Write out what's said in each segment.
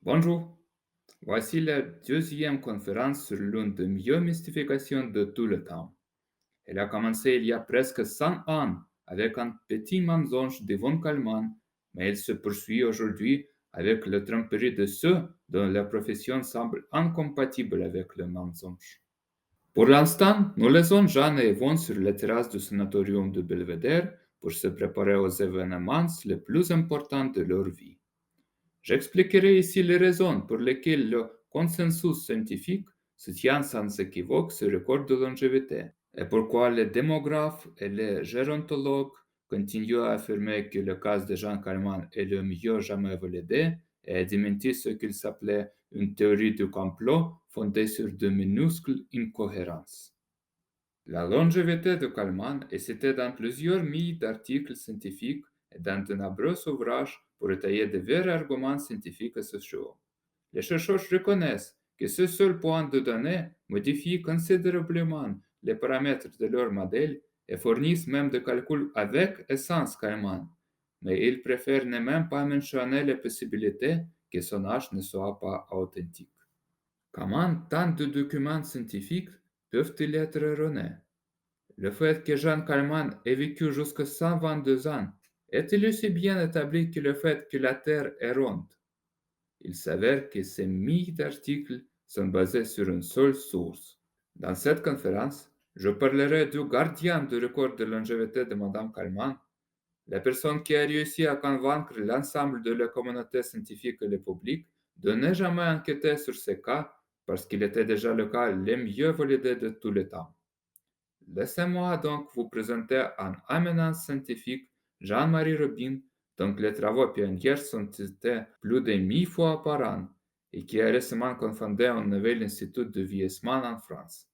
Bonjour, voici la deuxième conférence sur l'une des meilleures mystifications de tout le temps. Elle a commencé il y a presque 100 ans avec un petit mensonge de von Kallmann, mais elle se poursuit aujourd'hui avec le tromperie de ceux dont la profession semble incompatible avec le mensonge. Pour l'instant, nous laissons Jeanne et Yvonne sur la terrasse du sanatorium de Belvedere pour se préparer aux événements les plus importants de leur vie. J'expliquerai ici les raisons pour lesquelles le consensus scientifique soutient sans équivoque ce record de longévité et pourquoi les démographes et les gérontologues continuent à affirmer que le cas de Jean Kalman est le mieux jamais validé et à démentir ce qu'ils s'appelait une théorie du complot fondée sur de minuscules incohérences. La longévité de Kalman est citée dans plusieurs milliers d'articles scientifiques et dans de nombreux ouvrages pour étayer de vrais arguments scientifiques et sociaux. Les chercheurs reconnaissent que ce seul point de données modifie considérablement les paramètres de leur modèle et fournissent même des calculs avec et sans Kalman, mais ils préfèrent ne même pas mentionner la possibilité que son âge ne soit pas authentique. Comment tant de documents scientifiques peuvent-ils être erronés? Le fait que Jean Kalman ait vécu jusqu'à 122 ans est-il aussi bien établi que le fait que la Terre est ronde? Il s'avère que ces milliers d'articles sont basés sur une seule source. Dans cette conférence, je parlerai du gardien du record de longévité de Madame Kalman, la personne qui a réussi à convaincre l'ensemble de la communauté scientifique et le public de ne jamais enquêter sur ce cas parce qu'il était déjà le cas le mieux validé de tous les temps. Laissez-moi donc vous présenter un éminent scientifique, Jean-Marie Robin, dont les travaux pionniers sont cités plus de 1000 fois par an et qui a récemment cofondé un nouvel institut de vieillissement en France.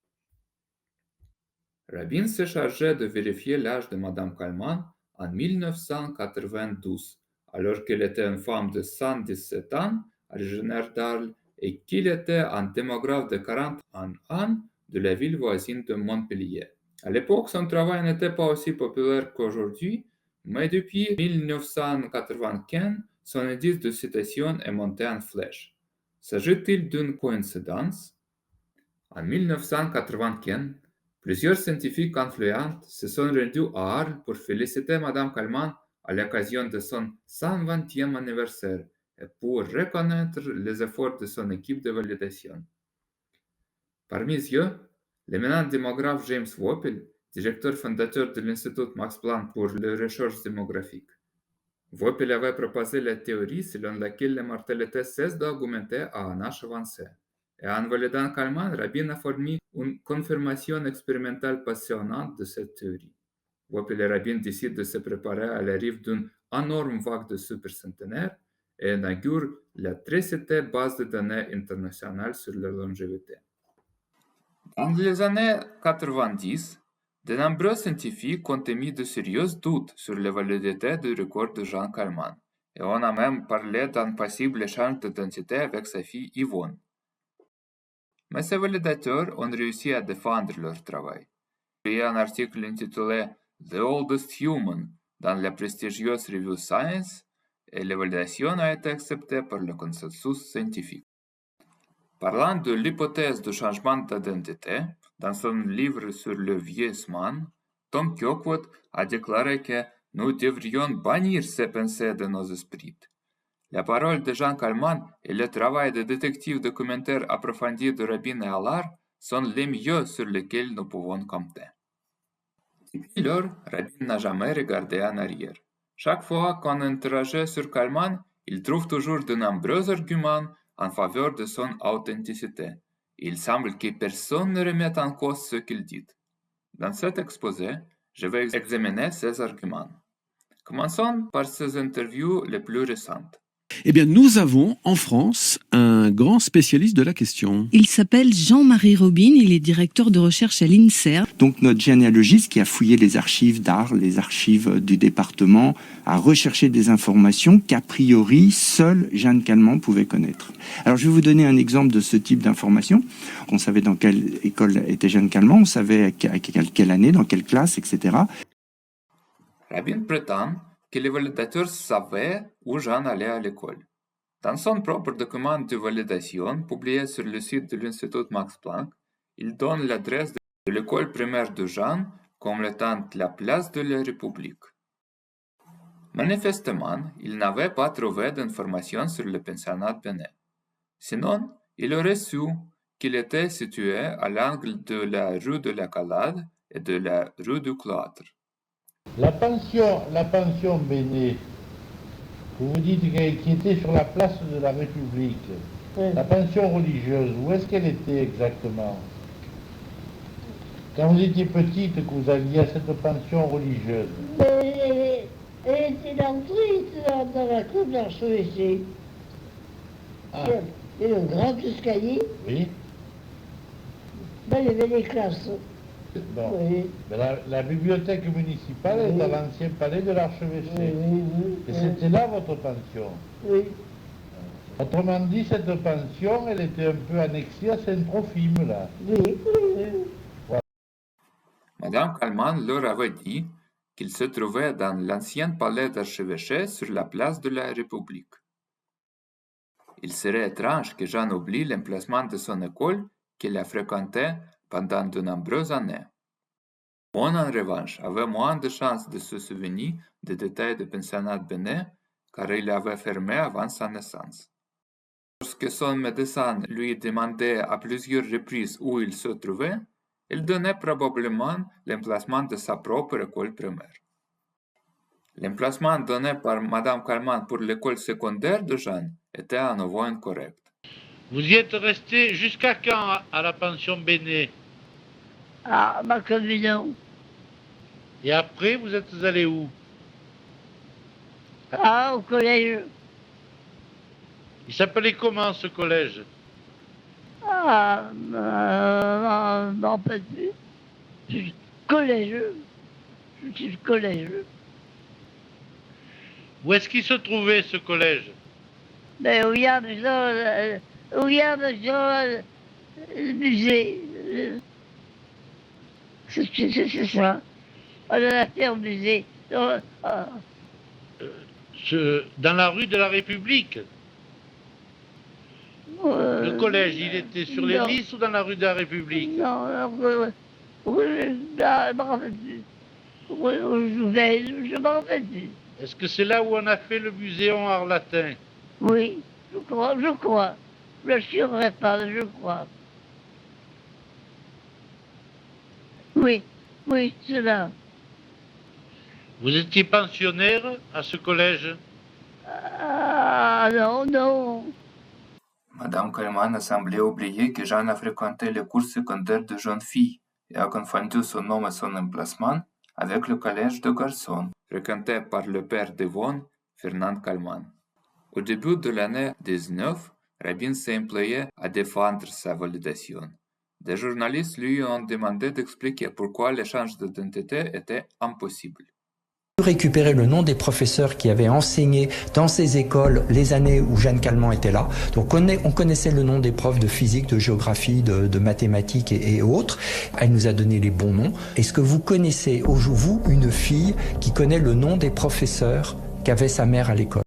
Rabin s'est chargé de vérifier l'âge de Madame Kalman en 1992, alors qu'elle était une femme de 117 ans, originaire d'Arles, et qu'il était un démographe de 41 ans de la ville voisine de Montpellier. À l'époque, son travail n'était pas aussi populaire qu'aujourd'hui, mais depuis 1995, son indice de citation est monté en flèche. S'agit-il d'une coïncidence? En 1995, plusieurs scientifiques influents se sont rendus à Arles pour féliciter Madame Kalman à l'occasion de son 120e anniversaire et pour reconnaître les efforts de son équipe de validation. Parmi eux, l'éminent démographe James Woppel, directeur fondateur de l'Institut Max Planck pour les recherches démographiques. Woppel avait proposé la théorie selon laquelle la mortalité cesse d'augmenter à un âge avancé. Et en validant Kalman, Rabin a fourni une confirmation expérimentale passionnante de cette théorie. Woppel et Rabin décident de se préparer à l'arrivée d'une énorme vague de supercentenaires et inaugurent la très citée base de données internationale sur la longévité. Dans les années 90, de nombreux scientifiques ont émis de sérieux doutes sur la validité du record de Jean Kalman, et on a même parlé d'un possible échange d'identité avec sa fille Yvonne. Mais ces validateurs ont réussi à défendre leur travail. Il y a un article intitulé The Oldest Human dans la prestigieuse revue Science, et la validation a été acceptée par le consensus scientifique. Parlant de l'hypothèse du changement d'identité, dans son livre sur le vieillissement, Tom Kirkwood a déclaré que nous devrions bannir ces pensées de nos esprits. La parole de Jean Kalman et le travail de détective documentaire approfondi de Rabin et Allard sont les mieux sur lesquels nous pouvons compter. Depuis lors, Rabin n'a jamais regardé en arrière. Chaque fois qu'on interroge sur Kalman, il trouve toujours de nombreux arguments en faveur de son authenticité. Il semble que personne ne remette en cause ce qu'il dit. Dans cet exposé, je vais examiner ces arguments. Commençons par ses interviews les plus récentes. Eh bien, nous avons en France un grand spécialiste de la question. Il s'appelle Jean-Marie Robin, il est directeur de recherche à l'INSERM. Donc notre généalogiste qui a fouillé les archives d'Arles, les archives du département, a recherché des informations qu'a priori seul Jeanne Kalman pouvait connaître. Alors je vais vous donner un exemple de ce type d'information. On savait dans quelle école était Jeanne Kalman, on savait à quelle année, dans quelle classe, etc. Rabin prétend que les validateurs savaient où Jeanne allait à l'école. Dans son propre document de validation, publié sur le site de l'Institut Max Planck, il donne l'adresse de l'école primaire de Jeanne comme étant la place de la République. Manifestement, il n'avait pas trouvé d'informations sur le pensionnat Benet. Sinon, il aurait su qu'il était situé à l'angle de la rue de la Calade et de la rue du Cloître. La pension Benet, que vous dites qui était sur la place de la République, Oui. la pension religieuse, où est-ce qu'elle était exactement? Quand vous étiez petite, que vous alliez à cette pension religieuse. Mais elle était l'entrée dans la cour de l'archevêché. Ah, Il y avait un grand escalier, oui. là il y avait les classes. Bon. Oui. Mais la bibliothèque municipale est dans l'ancien palais de l'archevêché. Oui. Et c'était là votre pension. Oui. Autrement dit, cette pension, elle était un peu annexée à Saint-Trophime, là. Oui. Madame Calment leur avait dit qu'il se trouvait dans l'ancien palais d'archevêché sur la place de la République. Il serait étrange que Jeanne oublie l'emplacement de son école qu'il a fréquentée pendant de nombreuses années. On, en revanche, avait moins de chances de se souvenir des détails du pensionnat Benet car il avait fermé avant sa naissance. Lorsque son médecin lui demandait à plusieurs reprises où il se trouvait, il donnait probablement l'emplacement de sa propre école primaire. L'emplacement donné par Madame Calment pour l'école secondaire de Jeanne était à nouveau incorrect. Vous y êtes resté jusqu'à quand à la pension Benet? Ah, ma communion. Et après, vous êtes allé où? Ah, au collège. Il s'appelait comment ce collège? Ah, non, pas du collège. Je suis le collège. Où est-ce qu'il se trouvait ce collège? Mais où il y a déjà, le musée. C'est ça. On a fait au musée. Dans la rue de la République? Le collège, il était sur les Lys ou dans la rue de la République? Non, je m'en rappelle plus. Je m'en rappelle plus. Est-ce que c'est là où on a fait le muséum Arlatin? Oui, je crois. Je ne suivrai pas, je crois. Oui, c'est là. Vous étiez pensionnaire à ce collège? Ah, non. Madame Calment a semblé oublier que Jeanne a fréquenté les cours secondaires de jeunes filles et a confondu son nom et son emplacement avec le collège de garçons, fréquenté par le père d'Yvonne, Fernand Calment. Au début de l'année 19, Rabin s'est employé à défendre sa validation. Des journalistes lui ont demandé d'expliquer pourquoi l'échange d'identité était impossible. Récupérer le nom des professeurs qui avaient enseigné dans ces écoles les années où Jeanne Calment était là. Donc on connaissait le nom des profs de physique, de géographie, de mathématiques et autres. Elle nous a donné les bons noms. Est-ce que vous connaissez, vous, une fille qui connaît le nom des professeurs qu'avait sa mère à l'école?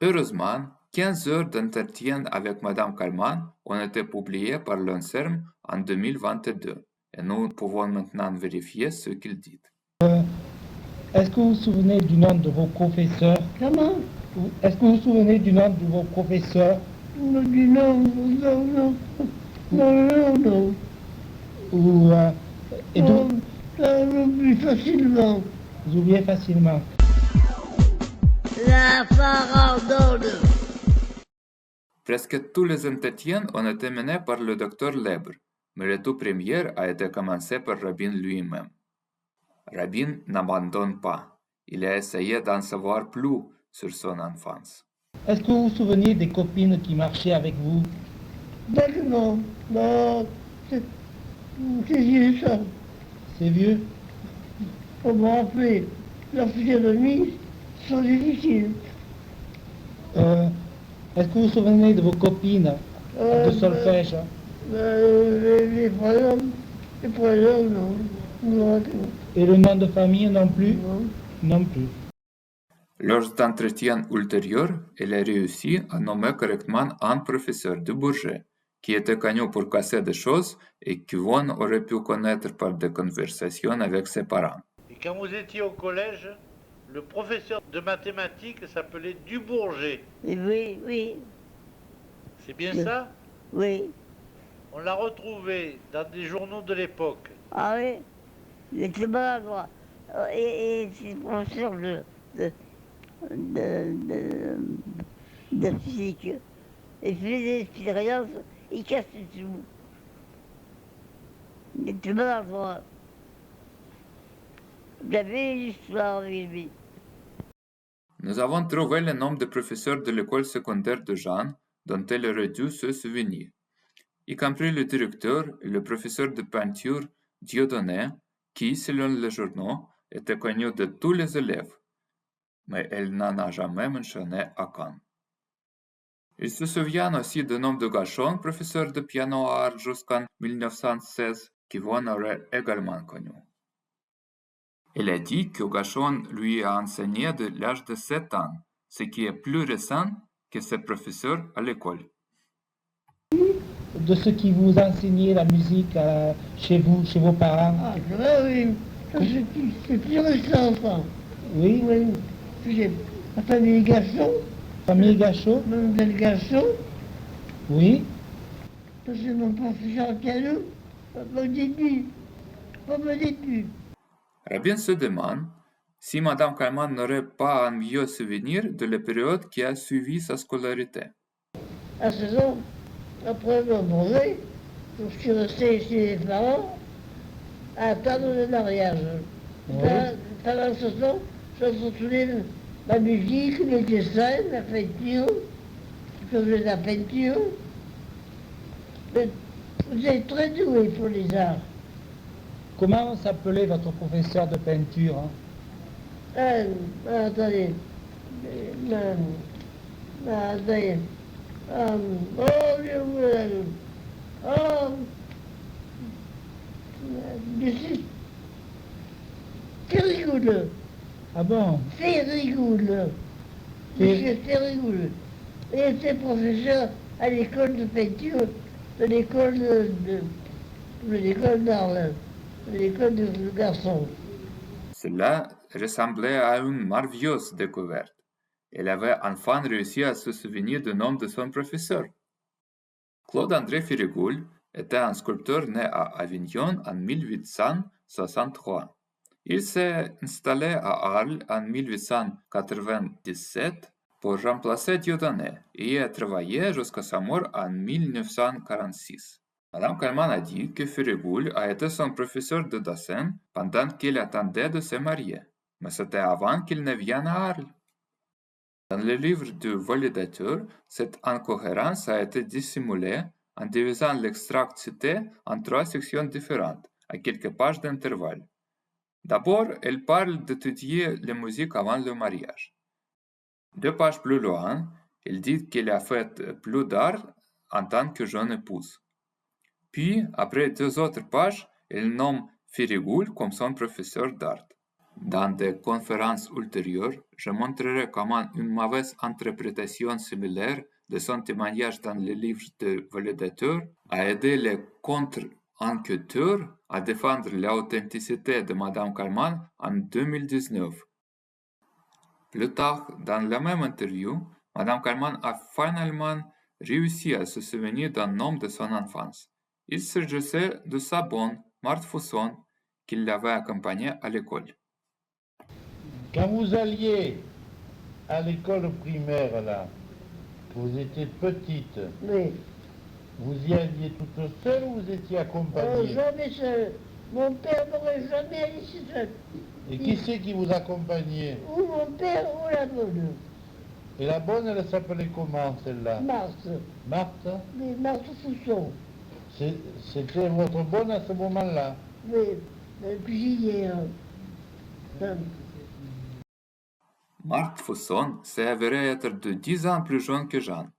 Heureusement, 15 heures d'entretien avec Madame Calment ont été publiées par l'ONSERM en 2022 et nous pouvons maintenant vérifier ce qu'il dit. Est-ce que vous vous souvenez du nom de vos professeurs? Comment? Est-ce que vous vous souvenez du nom de vos professeurs? Non. Ou, et Non, plus facilement. vous oubliez facilement. La farandole. Presque tous les entretiens ont été menés par le docteur Lebre, mais le tout premier a été commencé par Rabin lui-même. Rabin n'abandonne pas. Il a essayé d'en savoir plus sur son enfance. Est-ce que vous vous souvenez des copines qui marchaient avec vous? Non, c'est vieux ça. C'est vieux? On m'a rappelé. La physionomie sont difficiles. Est-ce que vous vous souvenez de vos copines de solfège? Les prénoms, non. Et le nom de famille non plus? Non. Non plus. Lors d'entretiens ultérieurs, elle a réussi à nommer correctement un professeur de Bourget, qui était connu pour casser des choses et qu'Yvonne aurait pu connaître par des conversations avec ses parents. Et quand vous étiez au collège, le professeur de mathématiques s'appelait Dubourget. Oui, oui, C'est bien ça? oui. On l'a retrouvé dans des journaux de l'époque. Ah oui, il était maladroit. Et c'est professeur de physique. Il faisait des expériences, il cassait tout. Il était maladroit. J'avais une histoire avec lui. Nous avons trouvé le nom des professeurs de l'école secondaire de Jeanne dont elle aurait dû se souvenir, y compris le directeur et le professeur de peinture Dieudonné, qui, selon les journaux, était connu de tous les élèves, mais elle n'en a jamais mentionné aucun. Il se souvient aussi du nom de Gachon, professeur de piano à Arles jusqu'en 1916, qu'Yvonne aurait également connu. Elle a dit que Gachon lui a enseigné de l'âge de 7 ans, ce qui est plus récent que ses professeurs à l'école. De ceux qui vous enseignaient la musique chez vous, chez vos parents. Ah, c'est vrai, oui. Ça, c'est plus récent, ça. Oui, Oui. J'ai la famille Gachon, famille Gachot. Mademoiselle Gachon, Oui. ça c'est mon professeur de piano, au début, au début. Rabin se demande si Madame Kalman n'aurait pas un vieux souvenir de la période qui a suivi sa scolarité. À 16 ans, après mon brevet, je suis resté chez les parents à attendre le mariage. Oui. Pendant ce temps, je retournais la musique, les dessins, la peinture, je faisais la peinture. Mais vous êtes très doué pour les arts. Comment s'appelait votre professeur de peinture, hein? Attendez. Attendez. Terrigoule. Ah bon? Terrigoule. Monsieur Terrigoule. Il était professeur à l'école de peinture de l'école d'Arles, de l'école de garçons. Cela ressemblait à une merveilleuse découverte. Elle avait enfin réussi à se souvenir du nom de son professeur. Claude-André Firigoul était un sculpteur né à Avignon en 1863. Il s'est installé à Arles en 1897 pour remplacer Dieudonné et y a travaillé jusqu'à sa mort en 1946. Madame Kalman a dit que Firigoul a été son professeur de dessin pendant qu'il attendait de se marier, mais c'était avant qu'il ne vienne à Arles. Dans le livre du validateur, cette incohérence a été dissimulée en divisant l'extract cité en 3 sections différentes, à quelques pages d'intervalle. D'abord, elle parle d'étudier la musique avant le mariage. 2 pages plus loin, elle dit qu'elle a fait plus d'art en tant que jeune épouse. Puis, après 2 autres pages, elle nomme Firigoul comme son professeur d'art. Dans des conférences ultérieures, je montrerai comment une mauvaise interprétation similaire de son témoignage dans le livre de validateur a aidé les contre-enquêteurs à défendre l'authenticité de Madame Kalman en 2019. Plus tard, dans la même interview, Madame Kalman a finalement réussi à se souvenir d'un nom de son enfance. Il s'agissait de sa bonne, Marthe Fusson, qui l'avait accompagnée à l'école. Quand vous alliez à l'école primaire, là, que vous étiez petite, Oui. vous y alliez toute seule ou vous étiez accompagnée? Jamais seul. Mon père n'aurait jamais allé si seul. Et qui c'est qui vous accompagnait? Ou mon père ou la bonne. Et la bonne, elle s'appelait comment, celle-là? Marthe. Marthe? Oui, Marthe Fusson. C'était votre bonne à ce moment-là? Oui, cuisinière. Marthe Fusson s'est avérée être de 10 ans plus jeune que Jeanne.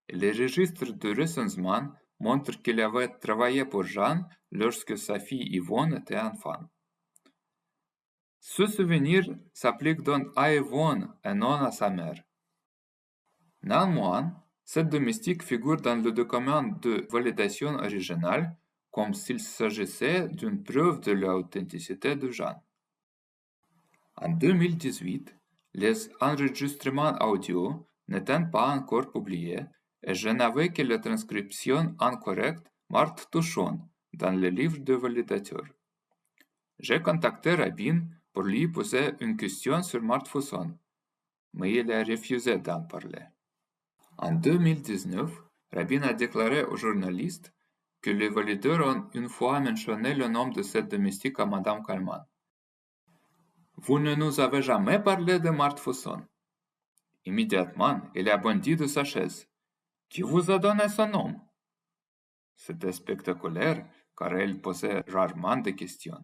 Et les registres de recensement montrent qu'elle avait travaillé pour Jeanne lorsque sa fille Yvonne était enfant. Ce souvenir s'applique donc à Yvonne et non à sa mère. Néanmoins, cette domestique figure dans le document de validation original comme s'il s'agissait d'une preuve de l'authenticité de Jeanne. En 2018, les enregistrements audio n'étaient pas encore publiés et je n'avais que la transcription incorrecte Marthe Touchon dans le livre de validateur. J'ai contacté Rabin pour lui poser une question sur Marthe Fusson, mais il a refusé d'en parler. En 2019, Rabin a déclaré aux journalistes que les valideurs ont une fois mentionné le nom de cette domestique à Madame Kallmann. Vous ne nous avez jamais parlé de Marthe Fusson. Immédiatement, il a bondi de sa chaise. Qui vous a donné son nom? C'était spectaculaire, car elle posait rarement des questions.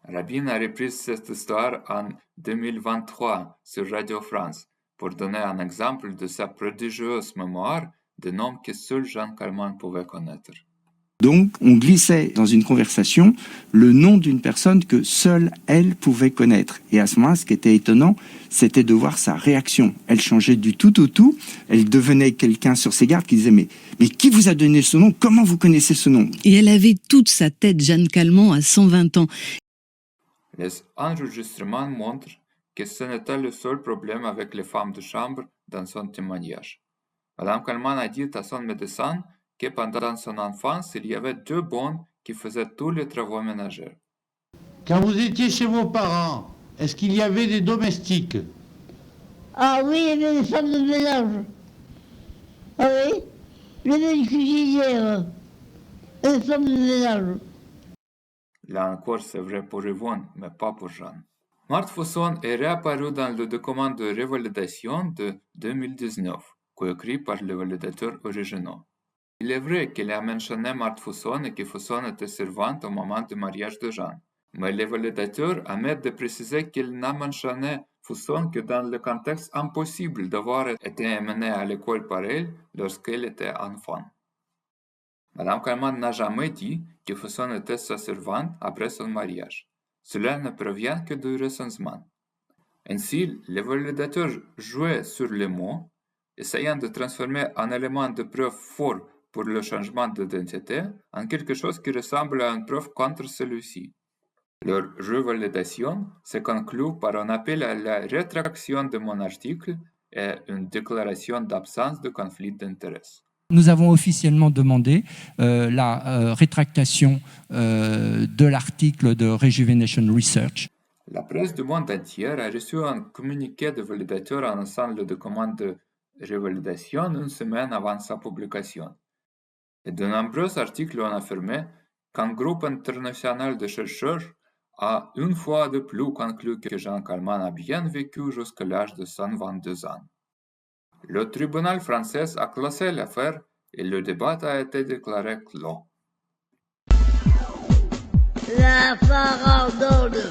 Rabin a repris cette histoire en 2023 sur Radio France pour donner un exemple de sa prodigieuse mémoire de noms que seul Jeanne Kallmann pouvait connaître. Donc, on glissait dans une conversation le nom d'une personne que seule elle pouvait connaître. Et à ce moment-là, ce qui était étonnant, c'était de voir sa réaction. Elle changeait du tout au tout. Elle devenait quelqu'un sur ses gardes qui disait « Mais qui vous a donné ce nom? Comment vous connaissez ce nom ?» Et elle avait toute sa tête, Jeanne Kallmann, à 120 ans. Les enregistrements montrent que ce n'était le seul problème avec les femmes de chambre dans son témoignage. Madame Kallmann a dit à son médecin que pendant son enfance, il y avait 2 bonnes qui faisaient tous les travaux ménagers. Quand vous étiez chez vos parents, est-ce qu'il y avait des domestiques? Ah oui, il y avait des femmes de ménage. Ah oui, il y avait une cuisinière. Et des femmes de ménage. Là encore, c'est vrai pour Yvonne, mais pas pour Jeanne. Marthe Fusson est réapparue dans le document de revalidation de 2019, coécrit par les validateurs originaux. Il est vrai qu'il a mentionné Marthe Fusson et que Fusson était servante au moment du mariage de Jeanne. Mais les validateurs omettent de préciser qu'il n'a mentionné Fusson que dans le contexte impossible d'avoir été emmenée à l'école par elle lorsqu'elle était enfant. Madame Kallmann n'a jamais dit que Fusson était sa servante après son mariage. Cela ne provient que du recensement. Ainsi, les validateurs jouaient sur les mots, essayant de transformer un élément de preuve fort pour le changement d'identité en quelque chose qui ressemble à une preuve contre celui-ci. Leur revalidation se conclut par un appel à la rétraction de mon article et une déclaration d'absence de conflit d'intérêts. Nous avons officiellement demandé la rétractation de l'article de Rejuvenation Research. La presse du monde entier a reçu un communiqué de validateur annonçant le document de revalidation une semaine avant sa publication. Et de nombreux articles ont affirmé qu'un groupe international de chercheurs a une fois de plus conclu que Jeanne Kallmann a bien vécu jusqu'à l'âge de 122 ans. Le tribunal français a classé l'affaire et le débat a été déclaré clos. La farandole.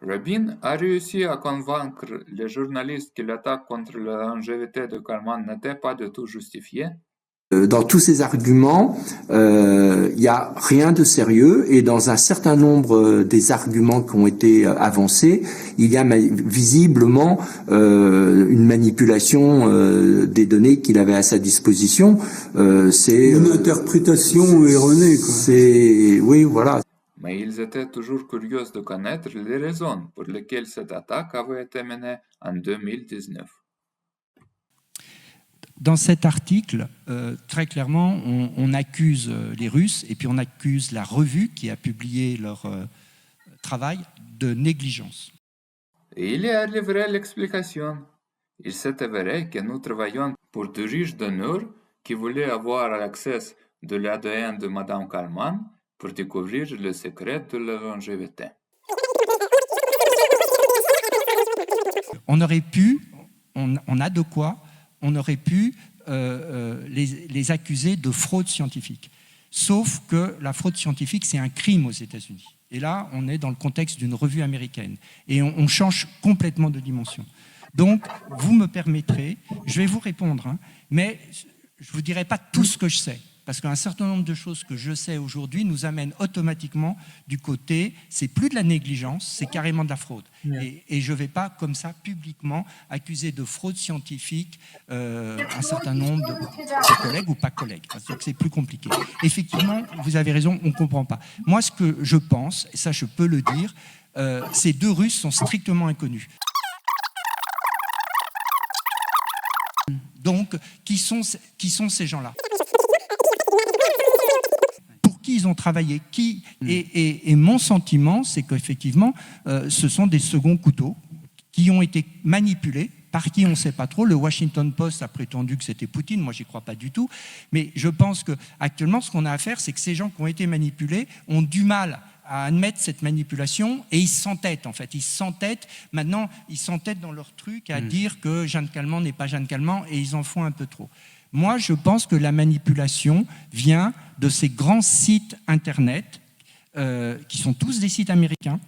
Rabin a réussi à convaincre les journalistes que l'attaque contre la longévité de Kallmann n'était pas du tout justifiée. Dans tous ces arguments, il n'y a rien de sérieux et dans un certain nombre des arguments qui ont été avancés, il y a visiblement une manipulation des données qu'il avait à sa disposition. C'est une interprétation erronée, quoi. Oui, voilà. Mais ils étaient toujours curieux de connaître les raisons pour lesquelles cette attaque avait été menée en 2019. Dans cet article, très clairement, on accuse les Russes et puis on accuse la revue qui a publié leur travail de négligence. Et il y a livré l'explication. Il s'est avéré que nous travaillions pour de riches donneurs qui voulaient avoir l'accès de l'ADN de Madame Kallmann pour découvrir le secret de la longévité. On aurait pu, on a de quoi, on aurait pu les accuser de fraude scientifique. Sauf que la fraude scientifique, c'est un crime aux États-Unis. Et là, on est dans le contexte d'une revue américaine. Et on change complètement de dimension. Donc, vous me permettrez, je vais vous répondre, hein, mais je ne vous dirai pas tout ce que je sais. parce qu'un certain nombre de choses que je sais aujourd'hui nous amènent automatiquement du côté, c'est plus de la négligence, c'est carrément de la fraude. Et je ne vais pas comme ça publiquement accuser de fraude scientifique un certain nombre de collègues ou pas collègues, parce que c'est plus compliqué. Effectivement, vous avez raison, on ne comprend pas. Moi, ce que je pense, et ça je peux le dire, ces deux Russes sont strictement inconnus. Donc, qui sont ces gens-là? Pour qui ils ont travaillé? Et mon sentiment, c'est qu'effectivement, ce sont des seconds couteaux qui ont été manipulés. Par qui on ne sait pas trop. Le Washington Post a prétendu que c'était Poutine. Moi, j'y crois pas du tout. Mais je pense qu'actuellement, ce qu'on a à faire, c'est que ces gens qui ont été manipulés ont du mal à admettre cette manipulation et ils s'entêtent en fait. Ils s'entêtent, maintenant ils s'entêtent dans leur truc à dire que Jeanne Calment n'est pas Jeanne Calment et ils en font un peu trop. Moi je pense que la manipulation vient de ces grands sites internet qui sont tous des sites américains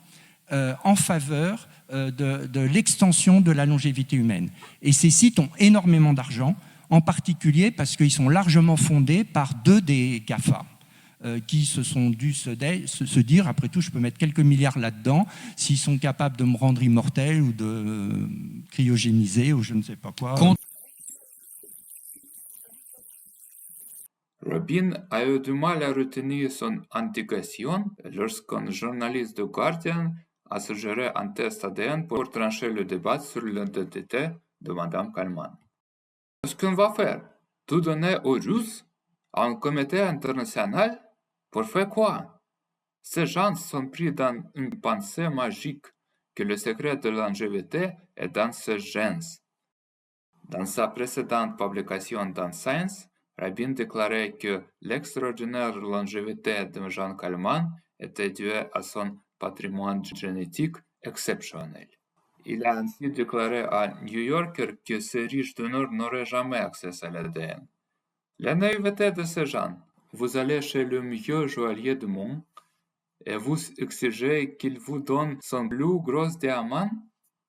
en faveur de l'extension de la longévité humaine. Et ces sites ont énormément d'argent, en particulier parce qu'ils sont largement fondés par deux des GAFA. Qui se sont dû se dire, après tout, je peux mettre quelques milliards là-dedans, s'ils sont capables de me rendre immortel ou de cryogéniser ou je ne sais pas quoi. Robin a eu du mal à retenir son indignation lorsqu'un journaliste de Guardian a suggéré un test ADN pour trancher le débat sur l'identité de Madame Calment. Qu'est-ce qu'on va faire? Tout donner aux Russes? À un comité international? Pour faire quoi? Ces gens sont pris dans une pensée magique que le secret de la longévité est dans ce gènes. Dans sa précédente publication dans Science, Rabin déclarait que l'extraordinaire longévité de Jeanne Calment était due à son patrimoine génétique exceptionnel. Il a ainsi déclaré à New Yorker que ces riches du Nord n'auraient jamais accès à l'ADN. La naïveté de ces gens. Vous allez chez le meilleur joaillier du monde et vous exigez qu'il vous donne son plus gros diamant?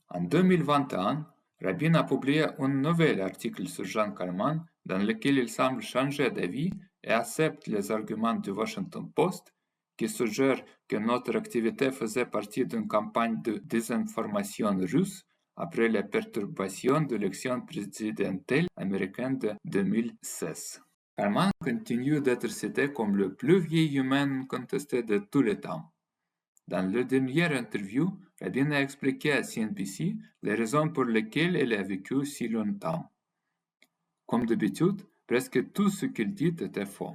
En 2021, Rabin a publié un nouvel article sur Jeanne Calment dans lequel il semble changer d'avis et accepte les arguments du Washington Post qui suggère que notre activité faisait partie d'une campagne de désinformation russe après les perturbations de l'élection présidentielle américaine de 2016. Calment continue d'être cité comme le plus vieil humain contesté de tous les temps. Dans la dernière interview, Rabin a expliqué à CNBC les raisons pour lesquelles elle a vécu si longtemps. Comme d'habitude, presque tout ce qu'il dit était faux.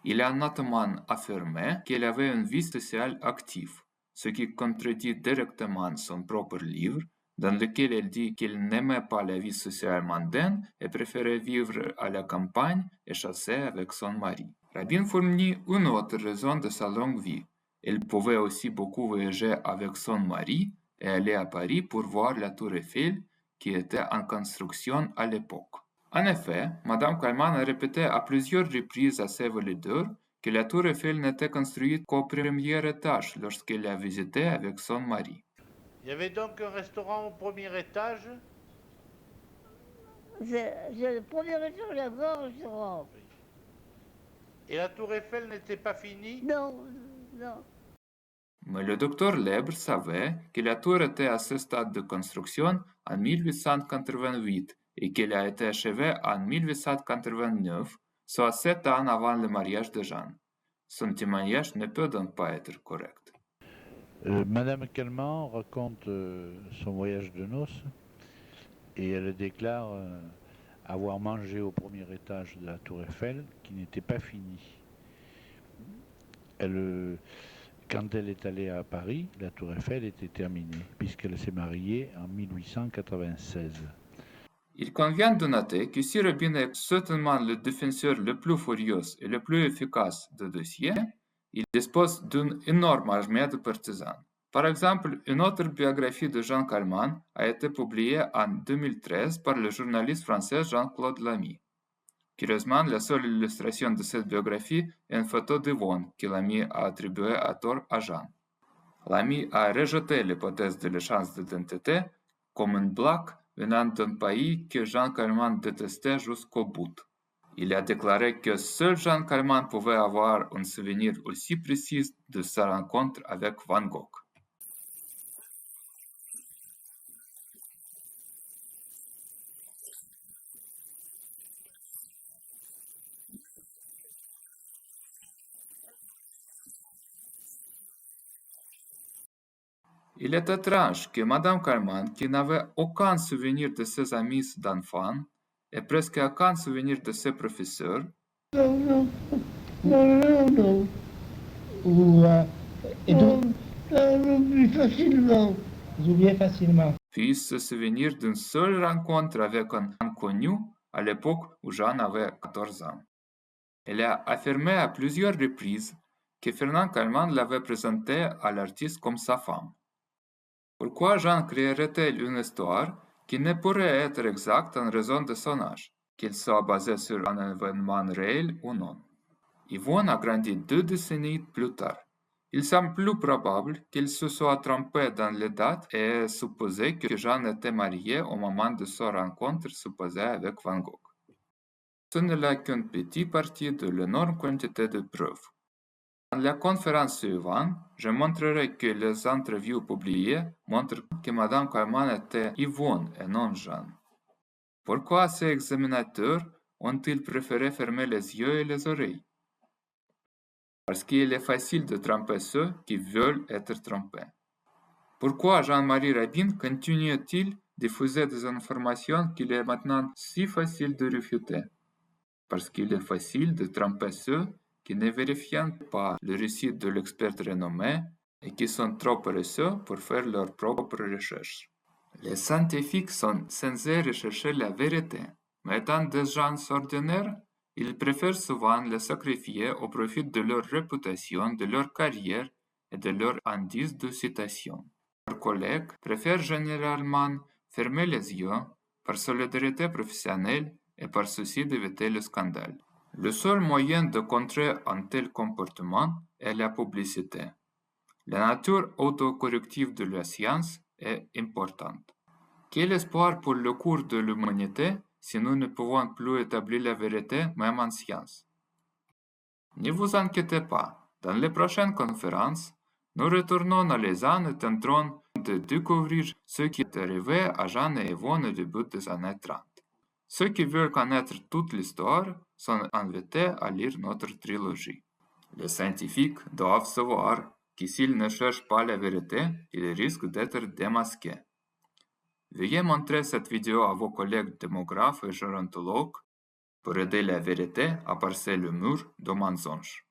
Il a notamment affirmé qu'il avait une vie sociale active, ce qui contredit directement son propre livre, dans lequel il dit qu'il n'aimait pas la vie sociale mondaine et préférait vivre à la campagne et chasser avec son mari. Rabin fournit une autre raison de sa longue vie. Il pouvait aussi beaucoup voyager avec son mari et aller à Paris pour voir la tour Eiffel qui était en construction à l'époque. En effet, Madame Calment a répété à plusieurs reprises à ses voleurs que la tour Eiffel n'était construite qu'au premier étage lorsqu'elle a visité avec son mari. Il y avait donc un restaurant au premier étage? C'est le premier étage, il y avait un restaurant. Et la tour Eiffel n'était pas finie? Non, non. Mais le docteur Lebre savait que la tour était à ce stade de construction en 1888 et qu'elle a été achevée en 1889, soit 7 ans avant le mariage de Jeanne. Son témoignage ne peut donc pas être correct. Madame Calment raconte son voyage de noces et elle déclare avoir mangé au premier étage de la tour Eiffel qui n'était pas fini. Quand elle est allée à Paris, la tour Eiffel était terminée puisqu'elle s'est mariée en 1896. Il convient de noter que si Rabin est certainement le défenseur le plus furieux et le plus efficace du dossier, il dispose d'une énorme armée de partisans. Par exemple, une autre biographie de Jeanne Calment a été publiée en 2013 par le journaliste français Jean-Claude Lamy. Curieusement, la seule illustration de cette biographie est une photo d'Yvonne que Lamy a attribuée à tort à Jeanne. Lamy a rejeté l'hypothèse de l'échange d'identité comme une blague venant d'un pays que Jeanne Calment détestait jusqu'au bout. Il a déclaré que seul Jeanne Calment pouvait avoir un souvenir aussi précis de sa rencontre avec Van Gogh. Il est étrange que Madame Calment, qui n'avait aucun souvenir de ses amis d'enfants et presque aucun souvenir de ses professeurs, Non. Et donc, Plus facilement. vous oubliez facilement. puisse se souvenir d'une seule rencontre avec un inconnu à l'époque où Jeanne avait 14 ans. Elle a affirmé à plusieurs reprises que Fernand Calment l'avait présentée à l'artiste comme sa femme. Pourquoi Jeanne créerait-elle une histoire qui ne pourrait être exacte en raison de son âge, qu'il soit basé sur un événement réel ou non? Yvonne a grandi 2 décennies plus tard. Il semble plus probable qu'il se soit trompé dans les dates et supposé que Jeanne était mariée au moment de sa rencontre supposée avec Van Gogh. Ce n'est qu'une petite partie de l'énorme quantité de preuves. Dans la conférence suivante, je montrerai que les interviews publiées montrent que Madame Calment était Yvonne et non Jeanne. Pourquoi ces examinateurs ont-ils préféré fermer les yeux et les oreilles? Parce qu'il est facile de tromper ceux qui veulent être trompés. Pourquoi Jean-Marie Rabin continue-t-il de diffuser des informations qu'il est maintenant si facile de réfuter? Parce qu'il est facile de tromper ceux qui ne vérifient pas le récit de l'expert renommé et qui sont trop paresseux pour faire leurs propres recherches. Les scientifiques sont censés rechercher la vérité, mais étant des gens ordinaires, ils préfèrent souvent les sacrifier au profit de leur réputation, de leur carrière et de leur indice de citation. Leurs collègues préfèrent généralement fermer les yeux par solidarité professionnelle et par souci d'éviter le scandale. Le seul moyen de contrer un tel comportement est la publicité. La nature autocorrective de la science est importante. Quel espoir pour le cours de l'humanité si nous ne pouvons plus établir la vérité même en science? Ne vous inquiétez pas, dans les prochaines conférences, nous retournons dans les années et tenterons de découvrir ce qui est arrivé à Jeanne et Yvonne au début des années 30. Ceux qui veulent connaître toute l'histoire sont invités à lire notre trilogie. Les scientifiques doivent savoir que s'ils ne cherchent pas la vérité, ils risquent d'être démasqués. Veuillez montrer cette vidéo à vos collègues démographes et gérontologues pour aider la vérité à percer le mur de mensonges.